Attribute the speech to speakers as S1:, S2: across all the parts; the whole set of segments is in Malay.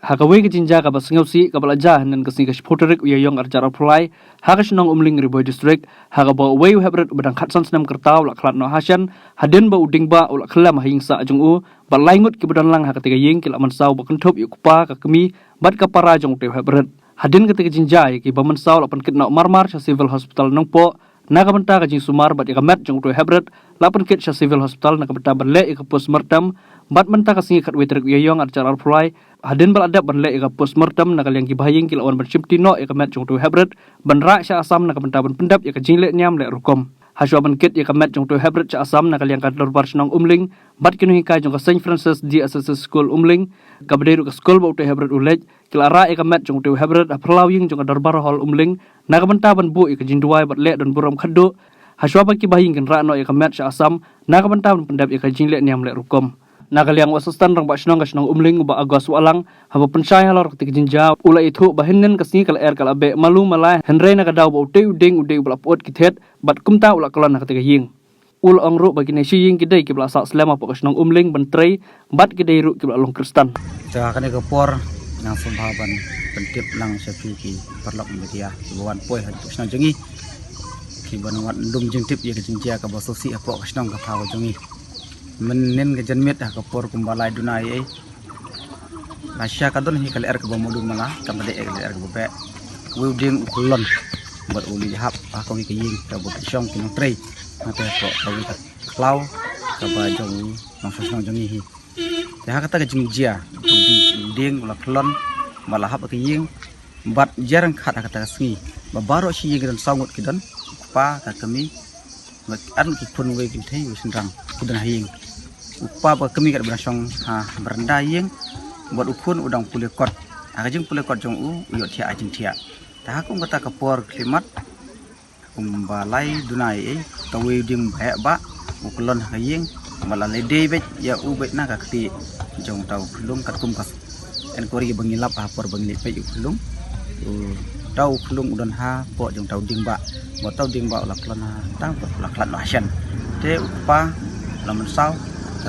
S1: Hakawe ke jinja ka basngausi ka balaja nan kasni ka supporterik uya yong arjar apply hakas nong umling riboy district hakaba way hebret badang khatsan snam kertaw la klat no hasan haden ba uding ba ula khlam hingsa ajung u balaingut ki badan lang hakatiga ying kila mansau ba kenthop yu kupa ka kemi bat ka para jong te hebret haden katiga jinja ki ba mansau la pan kit no marmar sa civil hospital nong po naga benta ka jing sumar bat ka met jong te hebret la pan kit sa civil hospital naga benta bale ka postmortem bat menta ka singi khat wetrik uya yong arjar apply hadin baladap banle ika postmortem nakal yang kibahing kilawan berciptino ika met jong tu hebret banra sya asam nakal bentaban pendap ika jingle nyam le rukom haswa bankit ika met jong tu hebret sya asam nakal yang kadlor barsnong umling bat kinu hika jong ka Saint Francis di SSS School umling kabderu ka school ba tu hebret ulej kilara ika met jong tu hebret aprawing jong ka darbar hall umling nakal bentaban bu ika jingduai bat le don buram khaddo haswa ba kibahing kan ra no ika met sya asam nakal bentaban pendap ika jingle nyam le rukom nakaliang wasastan rang basnong kasnong umling ba agos walang haba pensai halor ketik jinja ula itu bahinnen kasni kal air kal abe malu malai henre na kadaw ba uteu ding udeu bla pot kithet bat kumta ula kolon ketik ying ul ongru bagi nesi ying kidai kibla sak selama pa kasnong umling bentrei bat kidai ru kibla long kristan
S2: ta kane kopor nang sumbaban pentip lang sepi ki perlok media buan poi han kasnong jengi ki banwat ndum jingtip ye jinja ka bososi apa kasnong ka phaw jengi menen ke janmet ha kapor kumbalai dunai lasya kadon hi kal er ke bomodu mala kamade er ke bobe wuding kulon buat uli hap aku ke ying ka bot syong kinong trei mate ko kawi ka klau ka ba jong nong sosong jong hi ya kata ke jingjia ding ula kulon mala hap ke ying bat jarang kata kata sni ba baro si ying dan sangut kidan pa ka kami an ki pun we ki thei sindang kidan haying upa ba kami kat berasong ha berenda yeng buat ukun udang pulekot agajing pulekot jong uyot thia ajing thia ta kum kata kapor klimat kumbalai dunai tawe dim bae ba ukulon hayeng mala lede bet ya ubet na ka kti jong tau khulung kat kum kas en kori bangilap ha por bangilip pe ukulung tau khulung udon ha po jong tau ding ba bo tau ding ba la klon ha tang la klan no hasan te upa lamun sau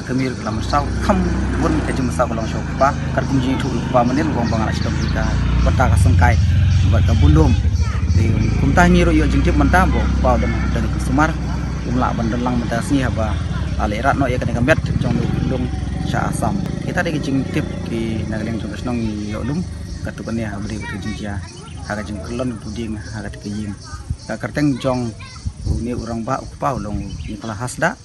S2: kami dalam sau kam pun kejum sau kalau show pa karkum jing thu pa menil gong bangal sidom kita kota ka sengkai buat ka bundum di kumtah ni ro yo jing tip menta bo pa dan dari sumar umla bandelang menta sni haba ale rat no ya kan met jong bundum sha asam kita de jing tip ki nagaleng jong snong yo lum katukan ya beri jing ja haga jing kelon buding haga ke yim ka kerteng jong ni urang ba pa long ni kala hasda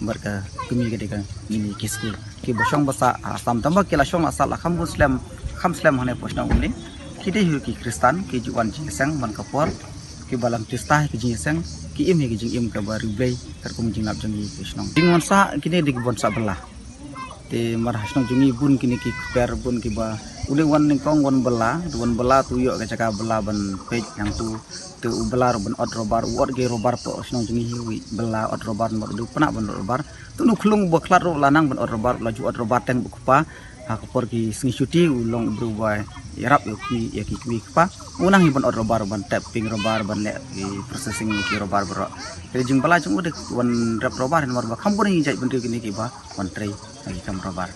S2: berka kami ketika ini kisku ki bosong basa asam tambah kila song asal kham muslim hane posna umling kide hu ki kristan ki juan jingseng man kapor ki balam tista ki jingseng ki im ki jing im ka baru bay terkum jinglap jengi krisnong dingon sa kini di bon sa belah te marhasnong jengi bun kini ki per bun ki ba uling wan ning kong wan bela tu yo ka caka bela ban pej yang tu belar ban ot robar wot ge robar po snong jengi wi bela ot robar mo du pena ban robar tu nu klung bo klat ro lanang ban ot robar laju ot robar teng bukupa ha kopor ki singi cuti ulong bru bai yarap yo ki ya ki pa unang hi ban ot robar ban tapping robar ban le ki processing ki robar bro te jing bela jung de wan rap robar mar ba kham bo ni jai ban ki ni ki ba wan trei ki kam robar